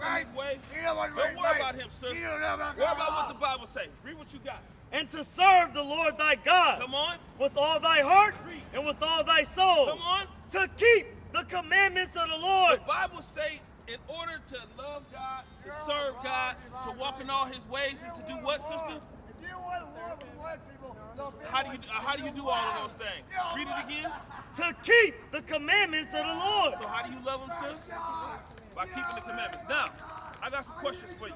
walking his way, don't worry about him, sis. Worry about what the Bible say. Read what you got. And to serve the Lord thy God. Come on. With all thy heart and with all thy soul. Come on. To keep the commandments of the Lord. The Bible say in order to love God, to serve God, to walk in all his ways is to do what, sister? How do you do all of those things? Read it again. To keep the commandments of the Lord. So how do you love him, sis? By keeping the commandments. Now, I got some questions for you.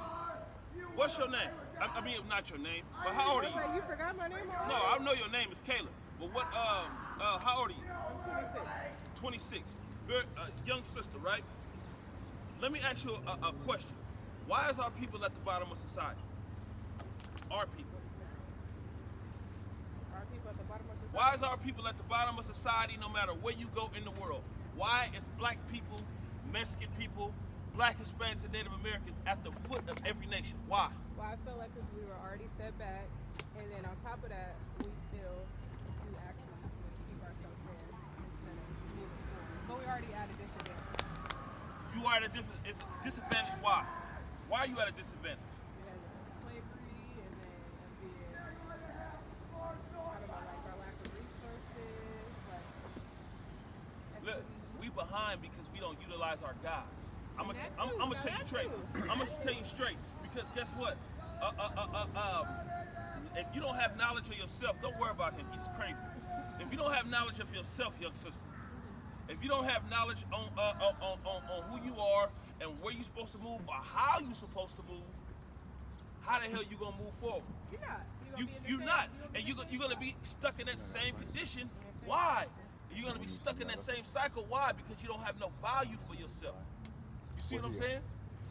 What's your name? I mean, not your name, but how old are you? You forgot my name already? No, I know your name is Caleb. But what, how old are you? I'm 26. 26. Very, young sister, right? Let me ask you a question. Why is our people at the bottom of society? Our people. Our people at the bottom of society? Why is our people at the bottom of society no matter where you go in the world? Why is black people, Mexican people, black Hispanics, and Native Americans at the foot of every nation? Why? Well, I feel like because we were already set back, and then on top of that, we still do actions to keep ourselves there instead of moving forward. But we already at a disadvantage. You are at a disadvantage. Why? Why are you at a disadvantage? We had slavery, and then being, I don't know, like our lack of resources, Look, we behind because we don't utilize our God. I'm gonna tell you straight. I'm gonna tell you straight because guess what? If you don't have knowledge of yourself, don't worry about him. He's crazy. If you don't have knowledge of yourself, young sister, if you don't have knowledge on who you are and where you're supposed to move or how you're supposed to move, how the hell you gonna move forward? You're not. You're not, and you're gonna be stuck in that same condition. Why? You're gonna be stuck in that same cycle. Why? Because you don't have no value for yourself. You see what I'm saying?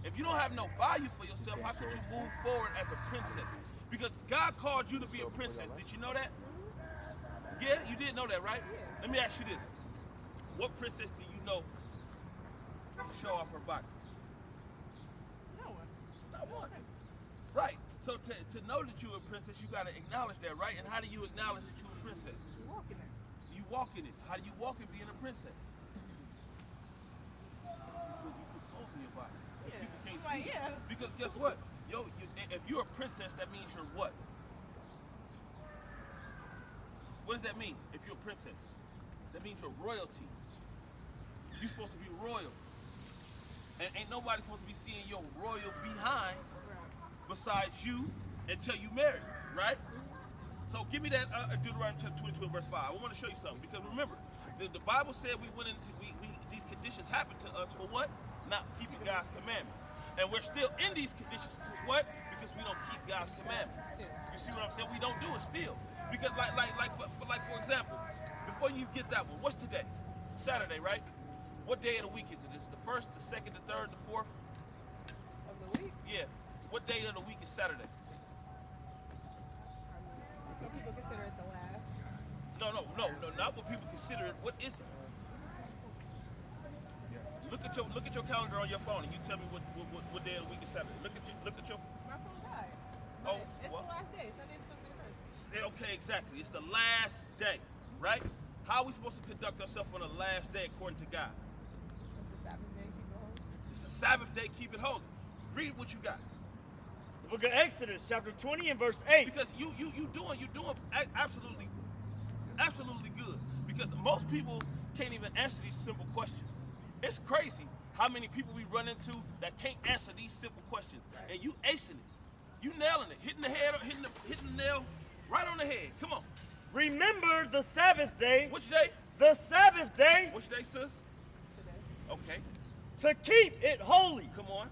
If you don't have no value for yourself, how could you move forward as a princess? Because God called you to be a princess. Did you know that? Yeah, you did know that, right? Let me ask you this. What princess do you know show off her body? No one. Not one. Right. So to know that you're a princess, you got to acknowledge that, right? And how do you acknowledge that you're a princess? You walk in it. You walk in it. How do you walk in being a princess? You put clothes on your body. So people can't see it. Because guess what? If you're a princess, that means you're what? What does that mean if you're a princess? That means you're royalty. You're supposed to be royal. And ain't nobody supposed to be seeing your royal behind besides you until you marry, right? So give me that Deuteronomy chapter 22 verse 5. I want to show you something because remember, the Bible said we went into these conditions happened to us for what? Not keeping God's commandments. And we're still in these conditions because what? Because we don't keep God's commandments. You see what I'm saying? We don't do it still. Because like for example, before you get that one, what's today? Saturday, right? What day of the week is it? Is it the first, the second, the third, the fourth? Of the week? Yeah. What day of the week is Saturday? Some people consider it the last. No, not what people consider it. What is it? Look at your calendar on your phone and you tell me what day of the week is Saturday. Look at your. My phone died. Oh, it's what? the last day. Sunday's supposed to be the first. Okay, exactly. It's the last day, right? How are we supposed to conduct ourselves on the last day according to God? It's the Sabbath day. Keep it holy. It's the Sabbath day. Keep it holy. Read what you got. The book of Exodus, chapter 20 and verse 8. Because you doing absolutely good. Because most people can't even answer these simple questions. It's crazy how many people we run into that can't answer these simple questions. And you acing it. You nailing it. Hitting the nail right on the head. Come on. Remember the Sabbath day. Which day? The Sabbath day. Which day, sis? Today. Okay. To keep it holy. Come on.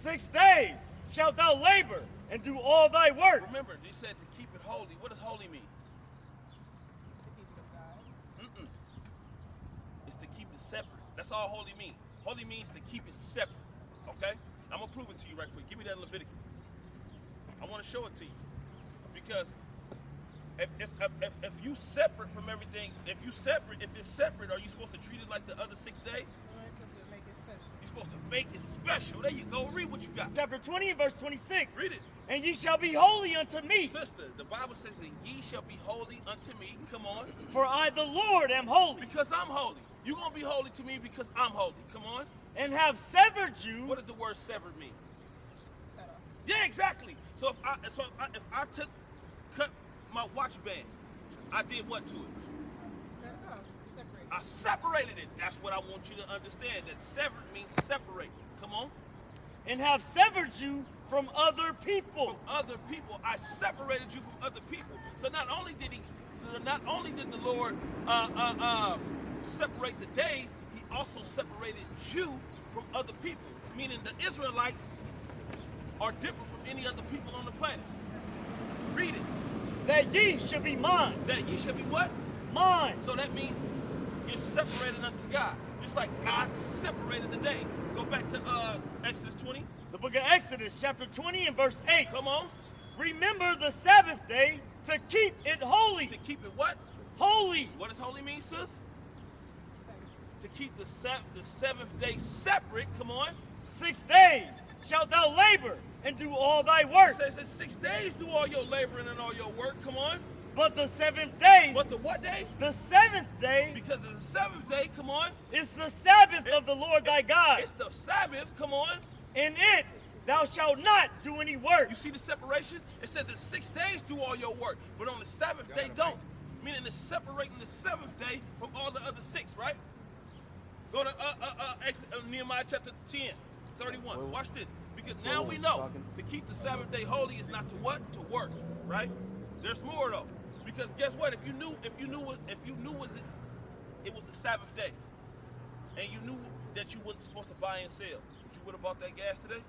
6 days shalt thou labor and do all thy work. Remember, they said to keep it holy. What does holy mean? To keep it of God. It's to keep it separate. That's all holy means. Holy means to keep it separate. Okay? I'm going to prove it to you right quick. Give me that Leviticus. I want to show it to you. Because if you separate from everything, if it's separate, are you supposed to treat it like the other 6 days? You're supposed to make it special. There you go. Read what you got. Chapter 20 and verse 26. Read it. And ye shall be holy unto me. Sister, the Bible says that ye shall be holy unto me. Come on. For I, the Lord, am holy. Because I'm holy. You're going to be holy to me because I'm holy. Come on. and have severed you. What does the word severed mean? Cut off. Yeah, exactly. So if I cut my watch band, I did what to it? Cut it off. Separate. I separated it. That's what I want you to understand. That severed means separate. Come on. And have severed you from other people. From other people. I separated you from other people. So not only did the Lord separate the days, he also separated you from other people. Meaning the Israelites are different from any other people on the planet. Read it. That ye should be mine. That ye should be what? Mine. So that means you're separated unto God. Just like God separated the days. Go back to Exodus 20. The book of Exodus, chapter 20 and verse 8. Come on. Remember the Sabbath day to keep it holy. To keep it what? Holy. What does holy mean, sis? To keep the seventh day separate. Come on. 6 days shalt thou labor and do all thy work. It says that 6 days do all your laboring and all your work. Come on. But the 7th day, But the what day? the 7th day, Because it's the seventh day. Come on. is the Sabbath of the Lord thy God. It's the Sabbath. Come on. In it thou shalt not do any work. You see the separation? It says in 6 days do all your work, but on the seventh day don't. Meaning it's separating the seventh day from all the other 6, right? Go to Nehemiah chapter 10, 31. Watch this. Because now we know to keep the Sabbath day holy is not to what? To work, right? There's more though. Because guess what? If you knew it was the Sabbath day, and you knew that you weren't supposed to buy and sell, you would have bought that gas today?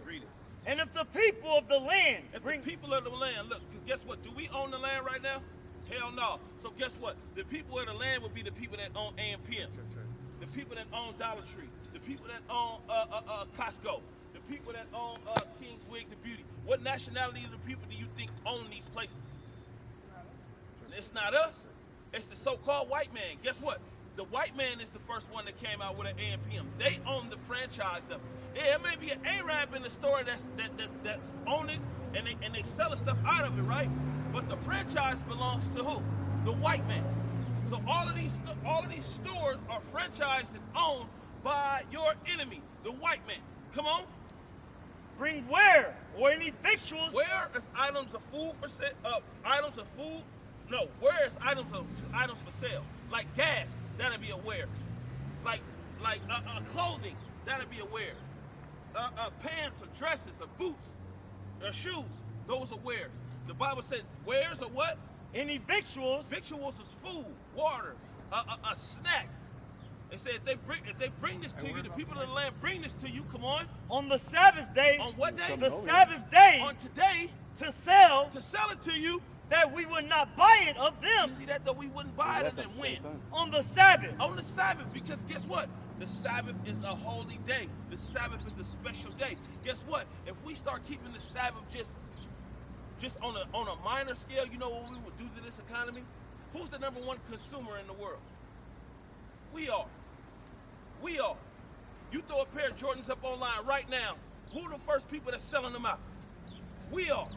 Read it. And if the people of the land If bring the people of the land, look, 'cause guess what? Do we own the land right now? Hell no. So guess what? The people of the land would be the people that own A&P, the people that own Dollar Tree, the people that own Costco, the people that own King's Wigs and Beauty. What nationality of the people do you think own these places? It's not us. It's the so-called white man. Guess what? The white man is the first one that came out with an A&PM. They own the franchise of it. Yeah, it may be an Arab in the store that's owned it and they selling stuff out of it, right? But the franchise belongs to who? The white man. So all of these stores are franchised and owned by your enemy, the white man. Come on. bring ware or any victuals. Where is items of food for sale? Items of food? No. Where is items for sale? Like gas, that'll be a where. Like clothing, that'll be a where. Pants or dresses or boots or shoes, those are wares. The Bible said wares are what? Any victuals. Victuals is food, water, snacks. They said if they bring this to you, the people of the land bring this to you. Come on the Sabbath day. on what day? The Sabbath day. On today to sell. to sell it to you. That we would not buy it of them. You see that though we wouldn't buy it and when? On the Sabbath. On the Sabbath, because guess what? The Sabbath is a holy day. The Sabbath is a special day. Guess what? If we start keeping the Sabbath just on a minor scale, you know what we would do to this economy? Who's the number one consumer in the world? We are. We are. You throw a pair of Jordans up online right now. Who are the first people that's selling them out? We are.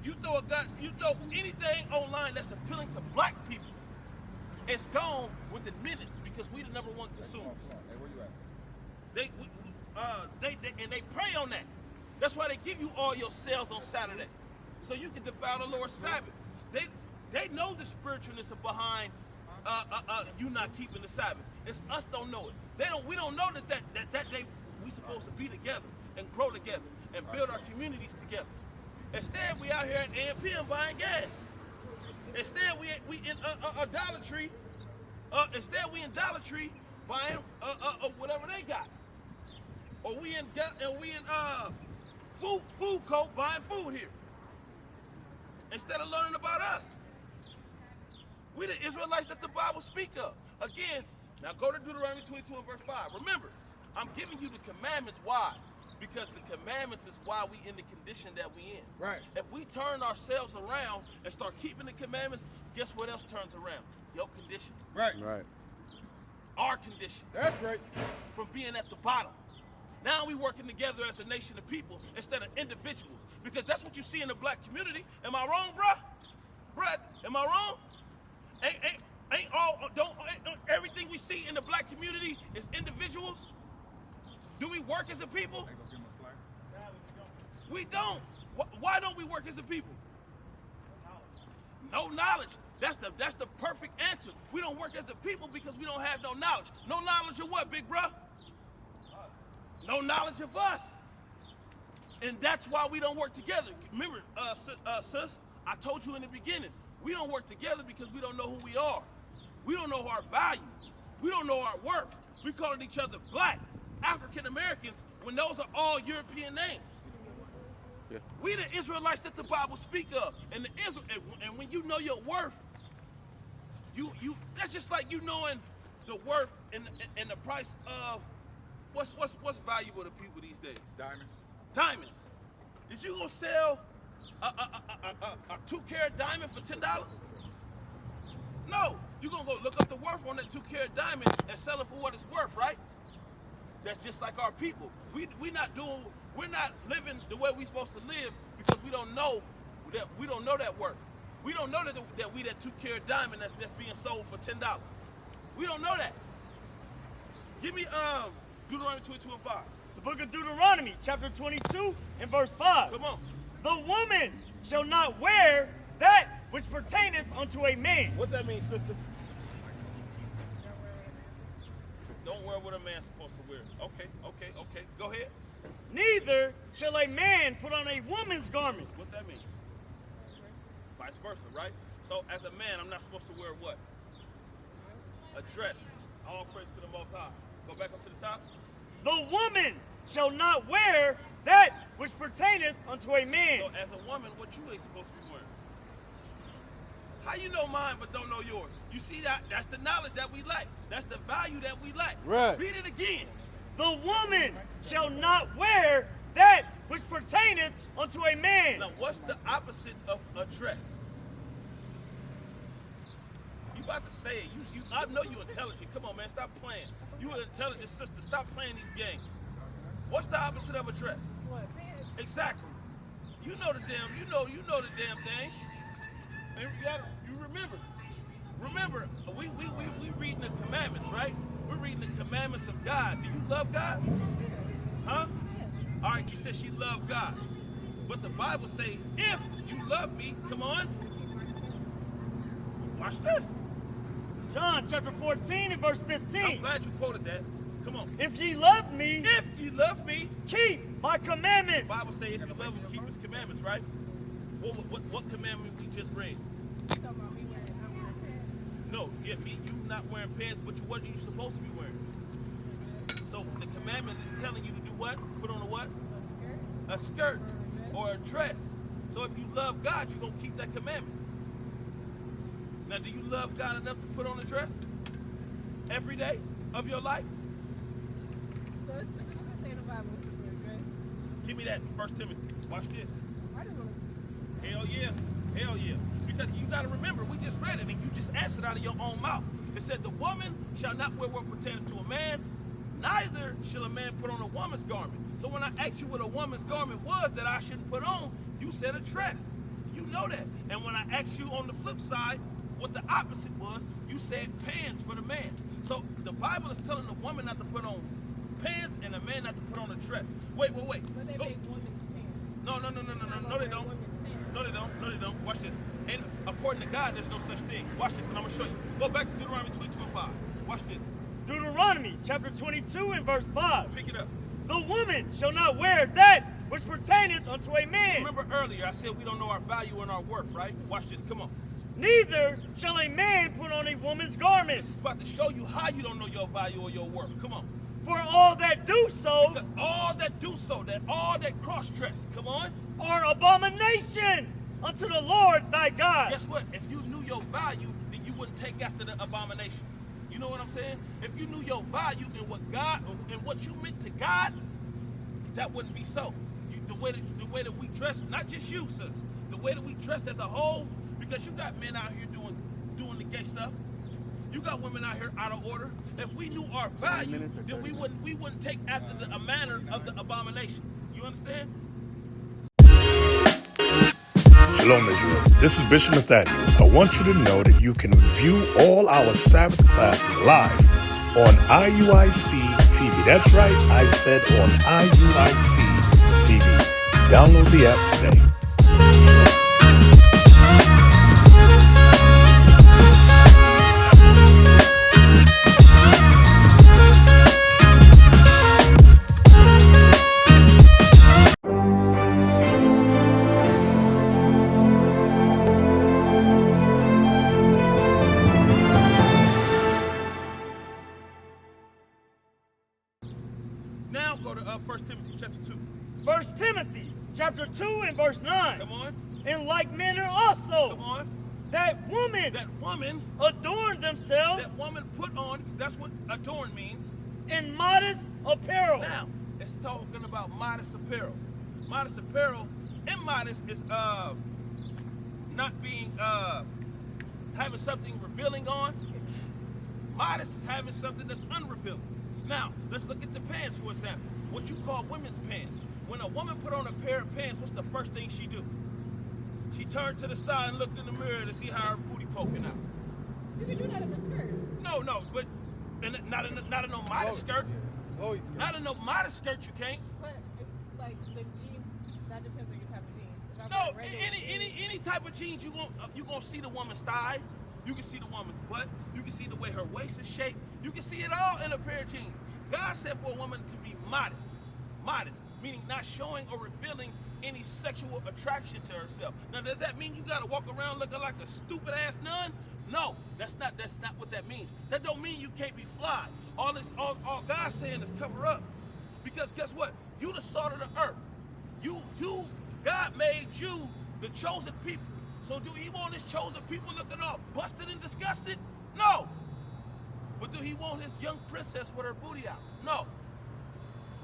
You throw anything online that's appealing to black people, it's gone within minutes because we the number one consumers. Hey, where you at? They prey on that. That's why they give you all your sales on Saturday, so you can defile the Lord's Sabbath. They know the spiritualness of behind you not keeping the Sabbath. It's us don't know it. We don't know that day we supposed to be together and grow together and build our communities together. Instead, we out here at A&P and buying gas. Instead, we in a Dollar Tree. Instead, we in Dollar Tree buying whatever they got. Or we in food court buying food here. Instead of learning about us. We the Israelites that the Bible speak of. Again, now go to Deuteronomy 22 and verse 5. Remember, I'm giving you the commandments. Why? Because the commandments is why we in the condition that we in. Right. If we turn ourselves around and start keeping the commandments, guess what else turns around? Your condition. Right. Right. Our condition. That's right. From being at the bottom. Now we working together as a nation of people instead of individuals. Because that's what you see in the black community. Am I wrong, bruh? Bruh, am I wrong? Don't everything we see in the black community is individuals? Do we work as a people? We don't. Why don't we work as a people? No knowledge. That's the perfect answer. We don't work as a people because we don't have no knowledge. No knowledge of what, big bro? No knowledge of us. And that's why we don't work together. Remember, sis, I told you in the beginning, we don't work together because we don't know who we are. We don't know our value. We don't know our worth. We calling each other black, African Americans, when those are all European names. Yeah. We the Israelites that the Bible speak of. And when you know your worth, you that's just like you knowing the worth and the price of what's valuable to people these days? Diamonds. Did you go sell a 2-carat diamond for $10? No. You're gonna go look up the worth on that 2-carat diamond and sell it for what it's worth, right? That's just like our people. We're not living the way we're supposed to live because we don't know that worth. We don't know that we that 2-carat diamond that's being sold for $10. We don't know that. Give me Deuteronomy 22:5. The book of Deuteronomy, chapter 22 and verse 5. Come on. The woman shall not wear that which pertaineth unto a man. What that means, sister? Don't wear what a man's supposed to wear. Okay. Go ahead. Neither shall a man put on a woman's garment. What that mean? Vice versa, right? So as a man, I'm not supposed to wear what? A dress. All praise to the Most High. Go back up to the top. The woman shall not wear that which pertaineth unto a man. So as a woman, what you ain't supposed to be wearing? How you know mine but don't know yours? You see that? That's the knowledge that we lack. That's the value that we lack. Right. Read it again. The woman shall not wear that which pertaineth unto a man. Now, what's the opposite of a dress? You about to say it. I know you're intelligent. Come on, man. Stop playing. You an intelligent sister. Stop playing these games. What's the opposite of a dress? What, pants? Exactly. You know the damn thing. And you remember. Remember, we reading the commandments, right? We're reading the commandments of God. Do you love God? Huh? All right, you said she loved God. But the Bible says, if you love me, come on. Watch this. John chapter 14 and verse 15. I'm glad you quoted that. Come on. If ye love me, keep my commandments. The Bible says if you love him, keep his commandments, right? What commandment we just read? Talking about me I'm wearing pants. No, you not wearing pants, but what are you supposed to be wearing? So the commandment is telling you to do what? Put on a what? A skirt or a dress. So if you love God, you're going to keep that commandment. Now, do you love God enough to put on a dress every day of your life? So it's specifically saying the Bible is to wear a dress. Give me that, 1 Timothy. Watch this. I just want to. Hell yeah. Because you got to remember, we just read it and you just answered out of your own mouth. It said, the woman shall not wear what pertains to a man, neither shall a man put on a woman's garment. So when I asked you what a woman's garment was that I shouldn't put on, you said a dress. You know that. And when I asked you on the flip side what the opposite was, you said pants for the man. So the Bible is telling the woman not to put on pants and a man not to put on a dress. Wait. But they make women's pants. No, they don't. No, they don't. Watch this. And according to God, there's no such thing. Watch this, and I'm going to show you. Go back to Deuteronomy 22:5. Watch this. Deuteronomy chapter 22 and verse 5. Pick it up. The woman shall not wear that which pertaineth unto a man. Remember earlier, I said we don't know our value and our worth, right? Watch this. Come on. Neither shall a man put on a woman's garment. This is about to show you how you don't know your value or your worth. Come on. For all that do so, Because all that cross-dress, come on, are abomination unto the Lord thy God. guess what? If you knew your value, then you wouldn't take after the abomination. You know what I'm saying? If you knew your value and what you meant to God, that wouldn't be so. The way that we dress, not just you, sis, the way that we dress as a whole, because you got men out here doing the gay stuff. You got women out here out of order. If we knew our value, then we wouldn't take after a manner of the abomination. You understand? Shalom, Israel. This is Bishop Nathaniel. I want you to know that you can view all our Sabbath classes live on IUIC TV. That's right, I said on IUIC TV. Download the app today. Now go to 1 Timothy chapter 2. 1 Timothy chapter 2 and verse 9. Come on. In like manner also, Come on. that woman adorn themselves that woman put on, that's what adorn means. in modest apparel. Now, it's talking about modest apparel. Modest apparel, immodest is not being, having something revealing on. Modest is having something that's unrevealing. Now, let's look at the pants, for example. What you call women's pants. When a woman put on a pair of pants, what's the first thing she do? She turned to the side and looked in the mirror to see how her booty poking out. You can do that in a skirt. No, but not in no modest skirt. Not in no modest skirt, you can't. But like the jeans, that depends on your type of jeans. If I No, wear regular any type of jeans, you gonna see the woman's thigh. You can see the woman's butt. You can see the way her waist is shaped. You can see it all in a pair of jeans. God said for a woman to be modest. Modest, meaning not showing or revealing any sexual attraction to herself. Now, does that mean you gotta walk around looking like a stupid ass nun? No, that's not what that means. That don't mean you can't be fly. All God's saying is cover up. Because guess what? You the salt of the earth. God made you the chosen people. So do he want his chosen people looking all busted and disgusted? No. But do he want his young princess with her booty out? No.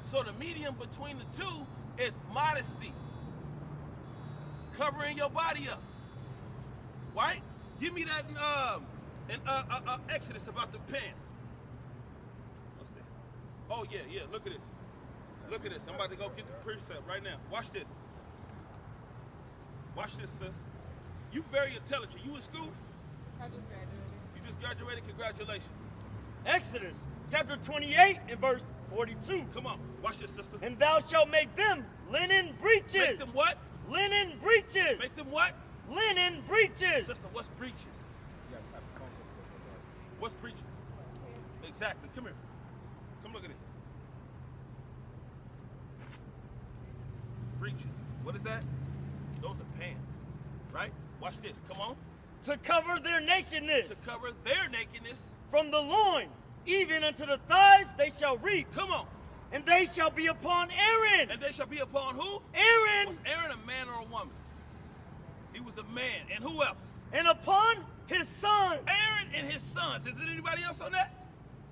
So the medium between the two is modesty. Covering your body up. Right? Give me that in Exodus about the pants. What's that? Oh yeah, look at this. Look at this. I'm about to go get the precept right now. Watch this. Watch this, sis. You very intelligent. You in school? I just graduated. You just graduated? Congratulations. Exodus chapter 28 and verse 42. Come on. Watch this, sister. And thou shalt make them linen breeches. Make them what? Linen breeches. Make them what? Linen breeches. Sister, what's breeches? What's breeches? Exactly. Come here. Come look at it. Breeches. What is that? Those are pants. Right? Watch this. Come on. To cover their nakedness. To cover their nakedness. From the loins, even unto the thighs, they shall reap. Come on. And they shall be upon Aaron. And they shall be upon who? Aaron. Was Aaron a man or a woman? He was a man. And who else? And upon his sons. Aaron and his sons. Is there anybody else on that?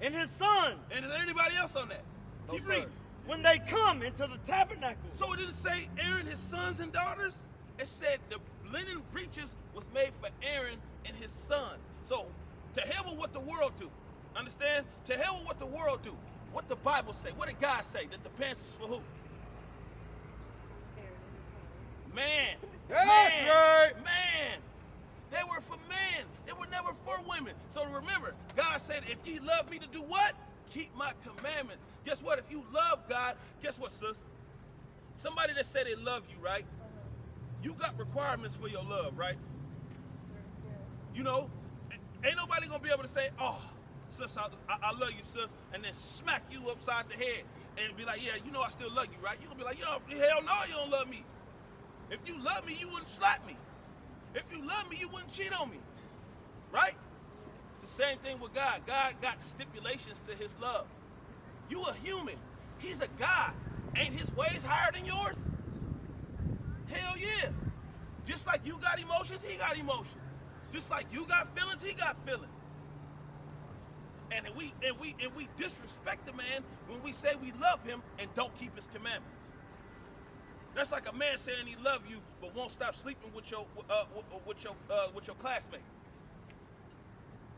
And his sons. And is there anybody else on that? No, keep reading. When they come into the tabernacle. So it didn't say Aaron, his sons and daughters. It said the linen breeches was made for Aaron and his sons. So to hell with what the world do. Understand? To hell with what the world do. What the Bible say? What did God say? That the pants was for who? Man. That's man. right. Man. They were for man. They were never for women. So remember, God said, if ye love me to do what? Keep my commandments. Guess what? If you love God, guess what, sis? Somebody that said they love you, right? You got requirements for your love, right? You know, ain't nobody gonna be able to say, oh, sis, I love you, sis, and then smack you upside the head and be like, yeah, you know I still love you, right? You're gonna be like, hell no, you don't love me. If you love me, you wouldn't slap me. If you love me, you wouldn't cheat on me, right? It's the same thing with God. God got stipulations to his love. You a human. He's a God. Ain't his ways higher than yours? Hell yeah. Just like you got emotions, he got emotions. Just like you got feelings, he got feelings. And we disrespect the man when we say we love him and don't keep his commandments. That's like a man saying he love you but won't stop sleeping with your classmate.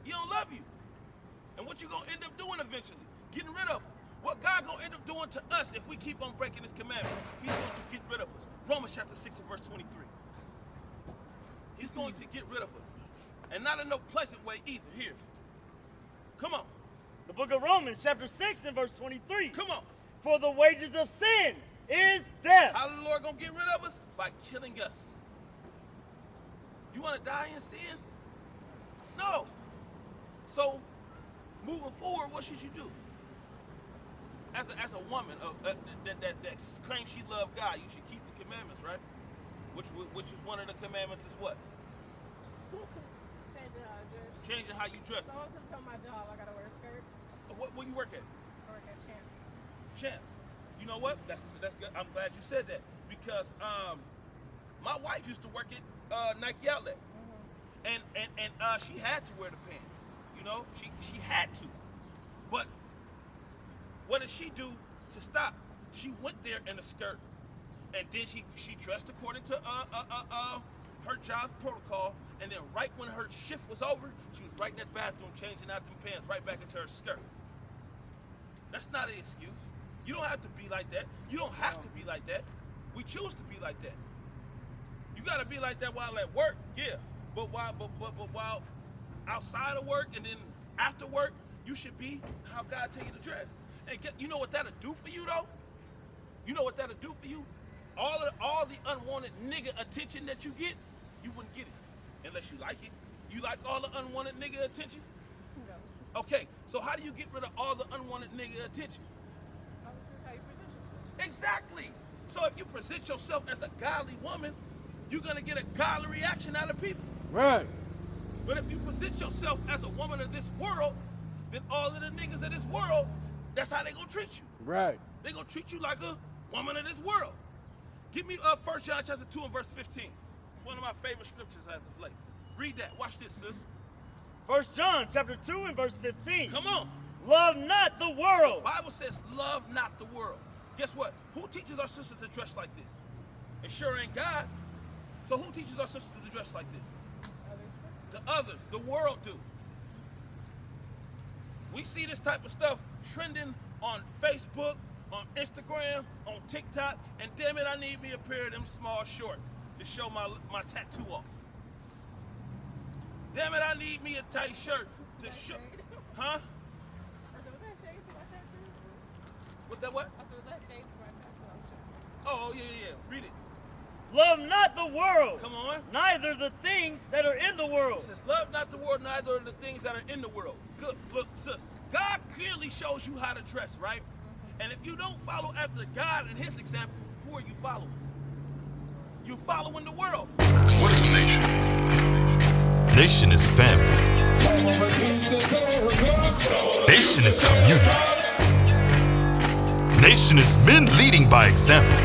He don't love you. And what you gonna end up doing eventually? Getting rid of him. What God gonna end up doing to us if we keep on breaking his commandments? He's going to get rid of us. Romans chapter 6 and verse 23. He's going to get rid of us. And not in no pleasant way either. Here. Come on. The book of Romans, chapter 6 and verse 23. Come on. For the wages of sin is death. How the Lord gonna get rid of us? By killing us. You want to die in sin? No. So, moving forward, what should you do? As a woman that claims she loves God, you should keep the commandments, right? Which is one of the commandments is what? Changing how I dress. Changing how you dress. So I was tell my job I gotta wear a skirt. Where you work at? I work at Champ. Champ. You know what? That's good. I'm glad you said that because my wife used to work at Nike Outlet, and she had to wear the pants. You know, she had to. But what did she do to stop? She went there in a skirt, and then she dressed according to her job's protocol. And then right when her shift was over, she was right in that bathroom changing out them pants right back into her skirt. That's not an excuse. You don't have to be like that. You don't have to be like that. We choose to be like that. You gotta be like that while at work, yeah. But while outside of work and then after work, you should be how God tell you to dress. And you know what that'll do for you though? You know what that'll do for you? All the unwanted nigga attention that you get, you wouldn't get it unless you like it. You like all the unwanted nigga attention? No. Okay, so how do you get rid of all the unwanted nigga attention? That's how you present yourself. Exactly. So if you present yourself as a godly woman, you're gonna get a godly reaction out of people. Right. But if you present yourself as a woman of this world, then all of the niggas of this world, that's how they gonna treat you. Right. They gonna treat you like a woman of this world. Give me 1 John chapter 2 and verse 15. It's one of my favorite scriptures as of late. Read that. Watch this, sis. 1 John chapter 2 and verse 15. Come on. Love not the world. The Bible says, love not the world. Guess what? Who teaches our sisters to dress like this? It sure ain't God. So who teaches our sisters to dress like this? The others. The world do. We see this type of stuff trending on Facebook, on Instagram, on TikTok, and damn it, I need me a pair of them small shorts to show my tattoo off. Damn it, I need me a tight shirt to show. Huh? I said, was that shade to my tattoo? What that what? I said, was that shade to my tattoo? Oh, yeah. Read it. Love not the world. Come on. Neither the things that are in the world. It says, love not the world, neither are the things that are in the world. Good. Look, sis, God clearly shows you how to dress, right? And if you don't follow after God and his example, who are you following? You're following the world. What is a nation? Nation is family. Nation is community. Nation is men leading by example.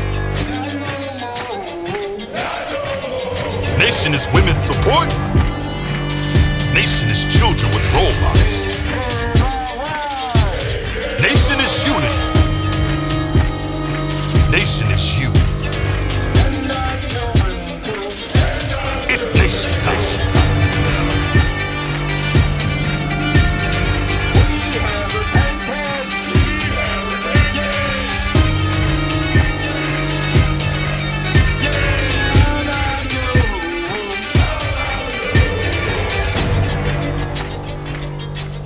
Nation is women's support. Nation is children with role models. Nation is unity. Nation is you. It's nation time.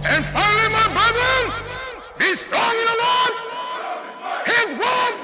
And finally, my brethren, be strong in the Lord. His word